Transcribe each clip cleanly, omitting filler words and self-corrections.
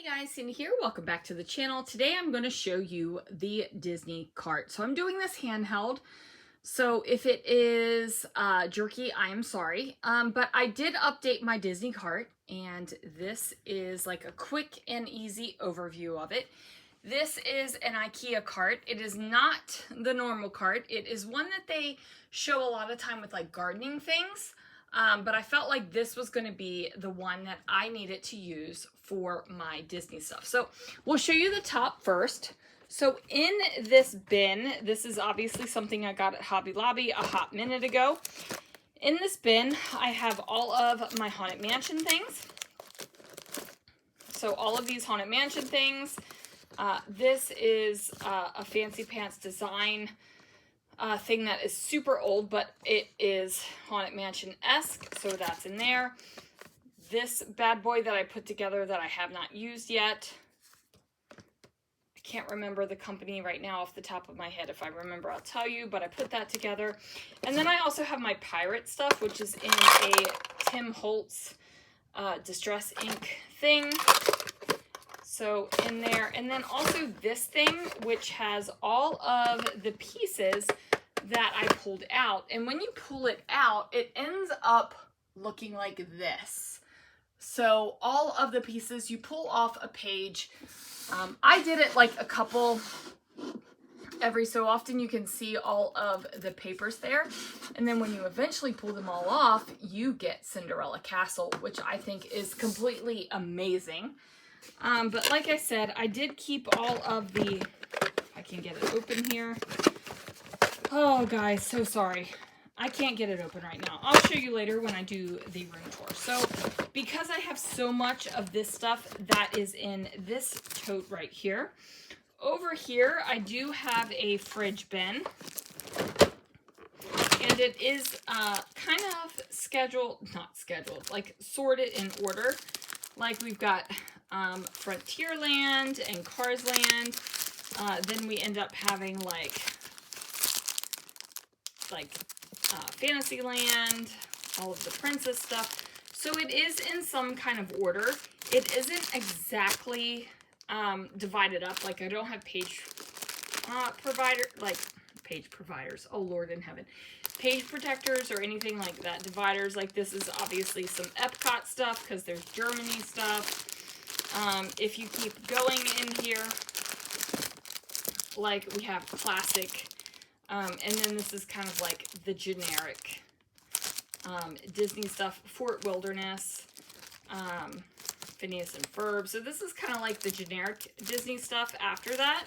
Hey guys, Cindy here. Welcome back to the channel. Today I'm going to show you the Disney cart. So I'm doing this handheld. So if it is jerky, I am sorry. But I did update my Disney cart, and this is like a quick and easy overview of it. This is an IKEA cart. It is not the normal cart. It is one that they show a lot of time with like gardening things. But I felt like this was going to be the one that I needed to use for my Disney stuff. So we'll show you the top first. So in this bin, this is obviously something I got at Hobby Lobby a hot minute ago. In this bin, I have all of my Haunted Mansion things. So all of these Haunted Mansion things. This is a Fancy Pants design thing that is super old, but it is Haunted Mansion-esque, so that's in there. This bad boy that I put together that I have not used yet. I can't remember the company right now off the top of my head. If I remember, I'll tell you, but I put that together. And then I also have my pirate stuff, which is in a Tim Holtz Distress ink thing. So in there, and then also this thing, which has all of the pieces that I pulled out. And when you pull it out, it ends up looking like this. So all of the pieces, you pull off a page. I did it like a couple, every so often you can see all of the papers there. And then when you eventually pull them all off, you get Cinderella Castle, which I think is completely amazing. But like I said, I did keep all of the, if I can get it open here. Oh guys, so sorry. I can't get it open right now. I'll show you later when I do the room tour. So because I have so much of this stuff that is in this tote right here, over here I do have a fridge bin. And it is kind of not scheduled, like sorted in order. Like we've got Frontierland and Cars Land. Then we end up having like Fantasyland, all of the princess stuff. So it is in some kind of order. It isn't exactly divided up. Like I don't have page providers. Oh Lord in heaven. Page protectors or anything like that. Dividers. Like this is obviously some Epcot stuff because there's Germany stuff. If you keep going in here, like we have classic, and then this is kind of like the generic Disney stuff, Fort Wilderness, Phineas and Ferb. So this is kind of like the generic Disney stuff after that.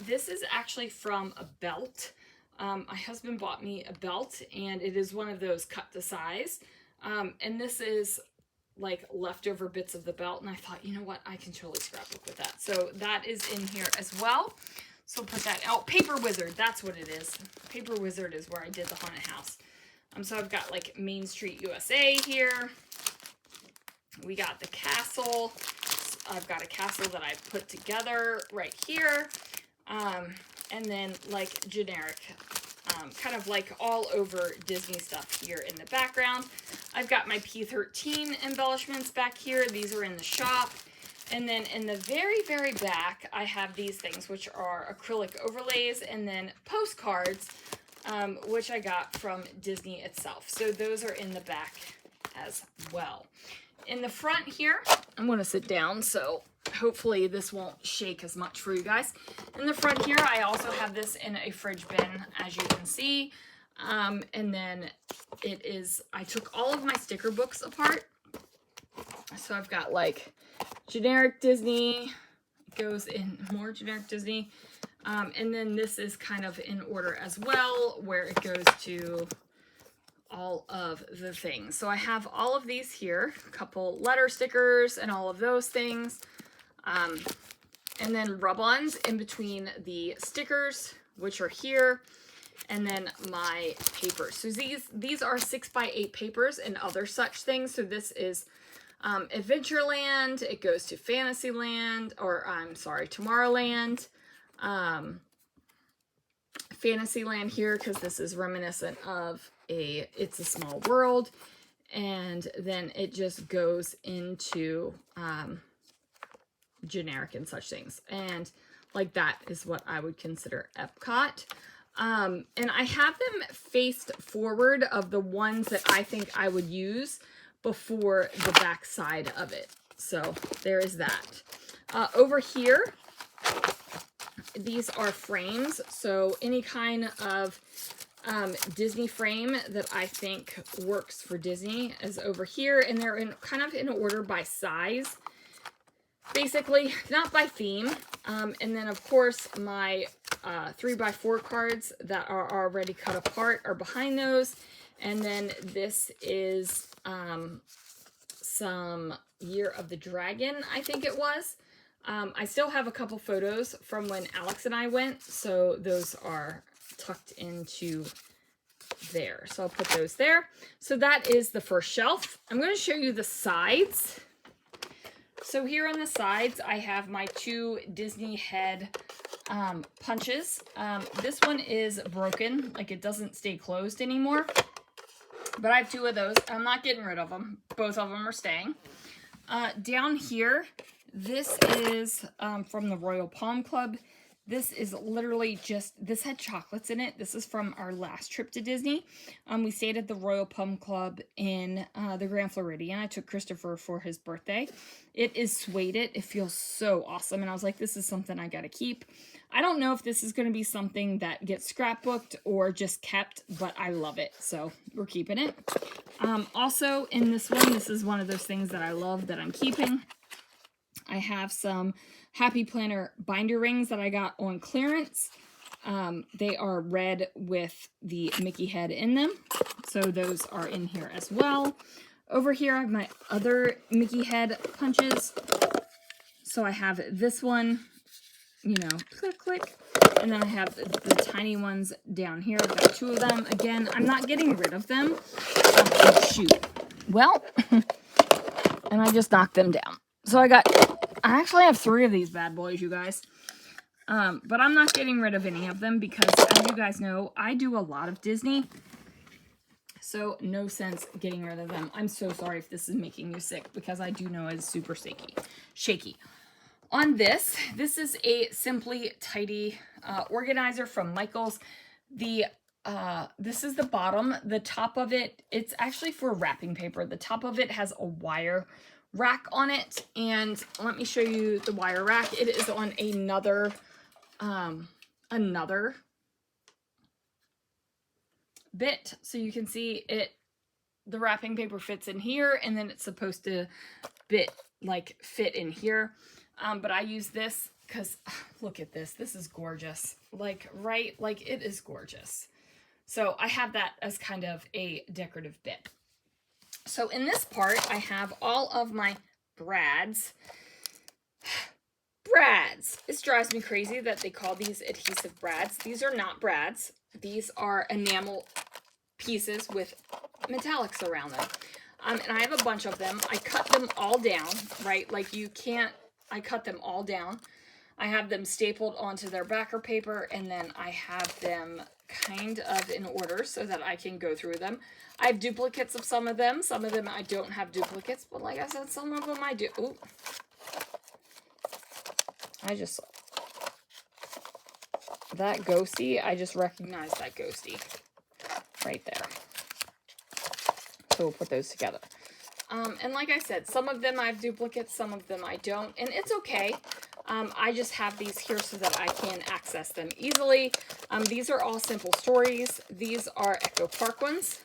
This is actually from a belt. My husband bought me a belt, and it is one of those cut to size. And this is like leftover bits of the belt, and I thought, you know what, I can totally scrapbook with that. So that is in here as well. So put that out. Paper Wizard, that's what it is. Paper Wizard is where I did the haunted house. So I've got like Main Street USA here. We got the castle. I've got a castle that I put together right here. And then like generic, kind of like all over Disney stuff here in the background. I've got my P13 embellishments back here. These are in the shop. And then in the very, very back, I have these things, which are acrylic overlays and then postcards, which I got from Disney itself. So those are in the back as well. In the front here, I'm going to sit down, so hopefully this won't shake as much for you guys. In the front here, I also have this in a fridge bin, as you can see. And then it is, I took all of my sticker books apart. So I've got like generic Disney, goes in more generic Disney. And then this is kind of in order as well, where it goes to all of the things. So I have all of these here, a couple letter stickers and all of those things. And then rub-ons in between the stickers, which are here, and then my papers. So these are 6x8 papers and other such things. So this is Adventureland. It goes to Fantasyland, or I'm sorry, Tomorrowland. Fantasyland here, because this is reminiscent of It's a Small World. And then it just goes into generic and such things. And like that is what I would consider Epcot. And I have them faced forward of the ones that I think I would use before the back side of it. So there is that. Over here, these are frames. So any kind of Disney frame that I think works for Disney is over here, and they're in kind of in order by size, basically, not by theme. And then of course my 3x4 cards that are already cut apart are behind those. And then this is some Year of the Dragon, I think it was. I still have a couple photos from when Alex and I went, so those are tucked into there. So I'll put those there. So that is the first shelf. I'm going to show you the sides. So here on the sides, I have my 2 Disney head punches. This one is broken, like it doesn't stay closed anymore. But I have 2 of those. I'm not getting rid of them. Both of them are staying. Down here, this is from the Royal Palm Club. This is literally just, this had chocolates in it. This is from our last trip to Disney. We stayed at the Royal Palm Club in the Grand Floridian. I took Christopher for his birthday. It is suede. It feels so awesome. And I was like, this is something I got to keep. I don't know if this is going to be something that gets scrapbooked or just kept, but I love it. So we're keeping it. Also in this one, this is one of those things that I love that I'm keeping. I have some Happy Planner binder rings that I got on clearance. They are red with the Mickey head in them. So those are in here as well. Over here, I have my other Mickey head punches. So I have this one, you know, click, click. And then I have the tiny ones down here. I've got 2 of them. Again, I'm not getting rid of them. Oh, shoot. Well, and I just knocked them down. So I actually have 3 of these bad boys, you guys. But I'm not getting rid of any of them because, as you guys know, I do a lot of Disney. So no sense getting rid of them. I'm so sorry if this is making you sick because I do know it's super shaky. On this is a Simply Tidy organizer from Michaels. This is the bottom. The top of it, it's actually for wrapping paper. The top of it has a wire rack on it, and let me show you the wire rack. It is on another bit, so you can see it. The wrapping paper fits in here, and then it's supposed to fit in here. But I use this because look at this. This is gorgeous. Like, right? Like, it is gorgeous. So I have that as kind of a decorative bit. So in this part, I have all of my brads. Brads. This drives me crazy that they call these adhesive brads. These are not brads. These are enamel pieces with metallics around them. And I have a bunch of them. I cut them all down, right? Like you can't, I cut them all down. I have them stapled onto their backer paper, and then I have them kind of in order so that I can go through them. I have duplicates of some of them. Some of them I don't have duplicates, but like I said, some of them I do. Ooh. That ghosty, I just recognized that ghosty right there. So we'll put those together. And like I said, some of them I have duplicates, some of them I don't, and it's okay. I just have these here so that I can access them easily. These are all Simple Stories. These are Echo Park ones.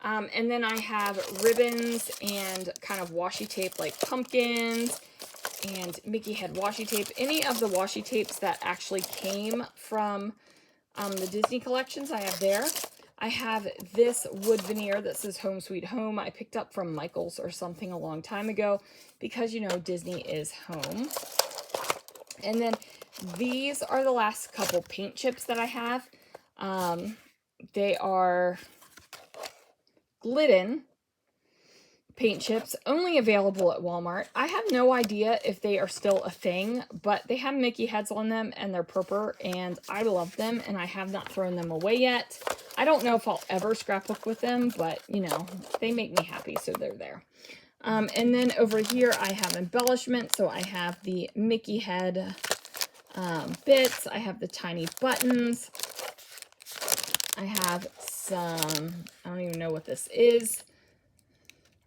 And then I have ribbons and kind of washi tape like pumpkins and Mickey head washi tape. Any of the washi tapes that actually came from the Disney collections I have there. I have this wood veneer that says Home Sweet Home. I picked up from Michaels or something a long time ago because, you know, Disney is home. And then these are the last couple paint chips that I have. They are Glidden paint chips, only available at Walmart. I have no idea if they are still a thing, but they have Mickey heads on them and they're purple, and I love them, and I have not thrown them away yet. I don't know if I'll ever scrapbook with them, but you know, they make me happy, so they're there. And then over here I have embellishment. So I have the Mickey head bits. I have the tiny buttons. I have some, I don't even know what this is,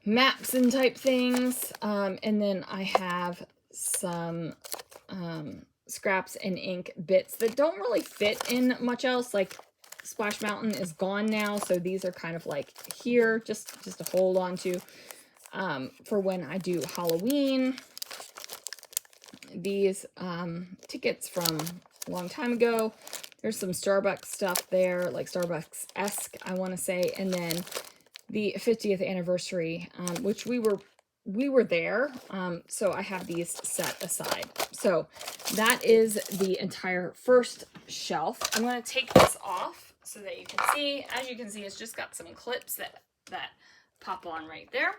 maps and type things. And then I have some scraps and ink bits that don't really fit in much else. Like Splash Mountain is gone now, so these are kind of like here, just to hold on to for when I do Halloween. These tickets from a long time ago. There's some Starbucks stuff there, like Starbucks-esque, I want to say. And then the 50th anniversary, which we were there. So I have these set aside. So that is the entire first shelf. I'm going to take this off so that you can see. As you can see, it's just got some clips that pop on right there.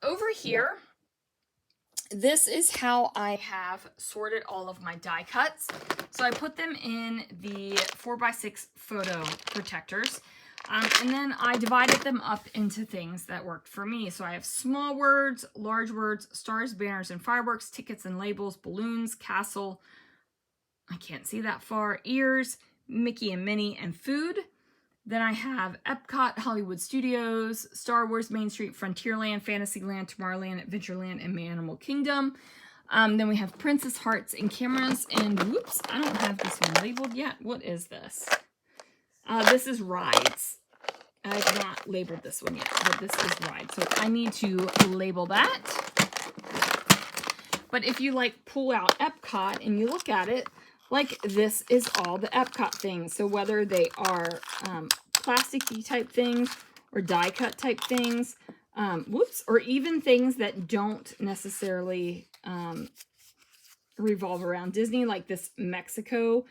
Over here, this is how I have sorted all of my die cuts. So I put them in the 4x6 photo protectors. And then I divided them up into things that worked for me. So I have small words, large words, stars, banners, and fireworks, tickets and labels, balloons, castle, I can't see that far, ears, Mickey and Minnie, and food. Then I have Epcot, Hollywood Studios, Star Wars, Main Street, Frontierland, Fantasyland, Tomorrowland, Adventureland, and Animal Kingdom. Then we have Princess Hearts and Cameras, and whoops, I don't have this one labeled yet. What is this? This is Rides. I've not labeled this one yet, but this is Rides. So I need to label that. But if you like pull out Epcot and you look at it, like this is all the Epcot things. So whether they are plasticky type things or die cut type things, or even things that don't necessarily revolve around Disney, like this Mexico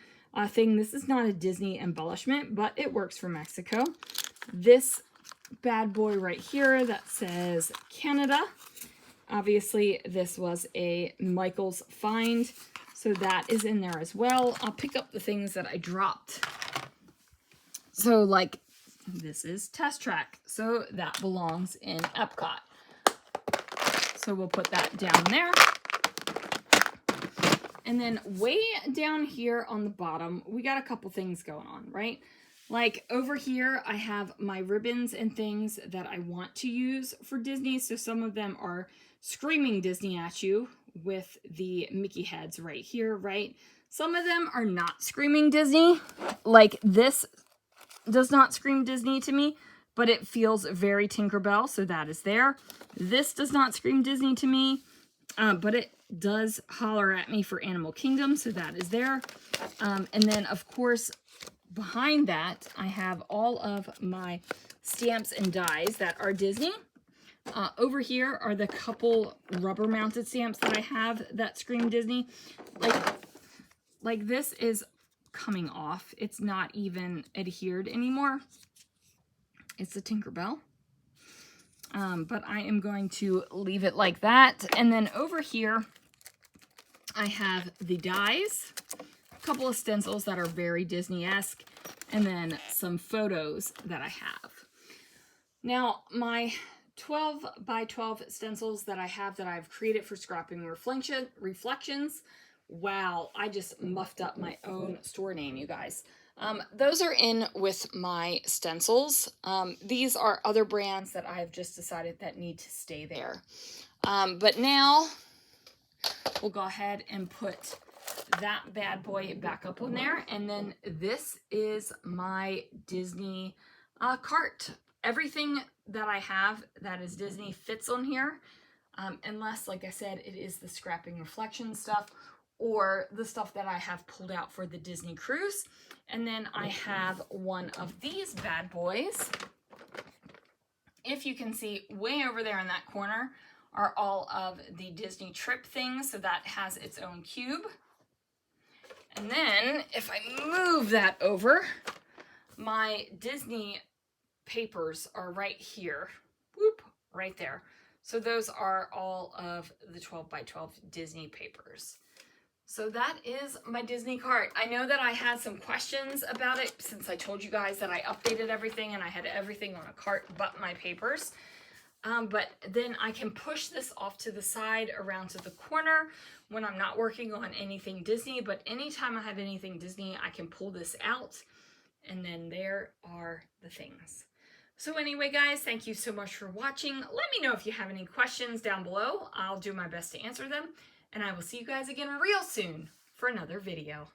thing. This is not a Disney embellishment, but it works for Mexico. This bad boy right here that says Canada. Obviously, this was a Michael's find, so that is in there as well. I'll pick up the things that I dropped. So, like, this is Test Track, so that belongs in Epcot. So we'll put that down there. And then way down here on the bottom, we got a couple things going on, right? Like over here, I have my ribbons and things that I want to use for Disney. So some of them are screaming Disney at you with the Mickey heads right here, right? Some of them are not screaming Disney. Like this does not scream Disney to me, but it feels very Tinkerbell, so that is there. This does not scream Disney to me, but it does holler at me for Animal Kingdom, so that is there. And then, of course, behind that, I have all of my stamps and dies that are Disney. Over here are the couple rubber mounted stamps that I have that scream Disney. Like this is coming off. It's not even adhered anymore. It's a Tinkerbell. But I am going to leave it like that. And then over here, I have the dies, a couple of stencils that are very Disney-esque, and then some photos that I have. Now, my 12 by 12 stencils that I have that I've created for scrapping reflections. Wow, I just muffed up my own store name, you guys. Those are in with my stencils. These are other brands that I've just decided that need to stay there. But now we'll go ahead and put that bad boy back up on there. And then this is my Disney cart. Everything that I have that is Disney fits on here. Unless, like I said, it is the scrapping reflection stuff or the stuff that I have pulled out for the Disney cruise. And then I have one of these bad boys. If you can see way over there in that corner are all of the Disney trip things. So that has its own cube. And then if I move that over, my Disney papers are right here. Whoop, right there. So those are all of the 12 by 12 Disney papers. So that is my Disney cart. I know that I had some questions about it since I told you guys that I updated everything and I had everything on a cart but my papers. but then I can push this off to the side around to the corner when I'm not working on anything Disney. But anytime I have anything Disney, I can pull this out, and then there are the things. So anyway, guys, thank you so much for watching. Let me know if you have any questions down below. I'll do my best to answer them, and I will see you guys again real soon for another video.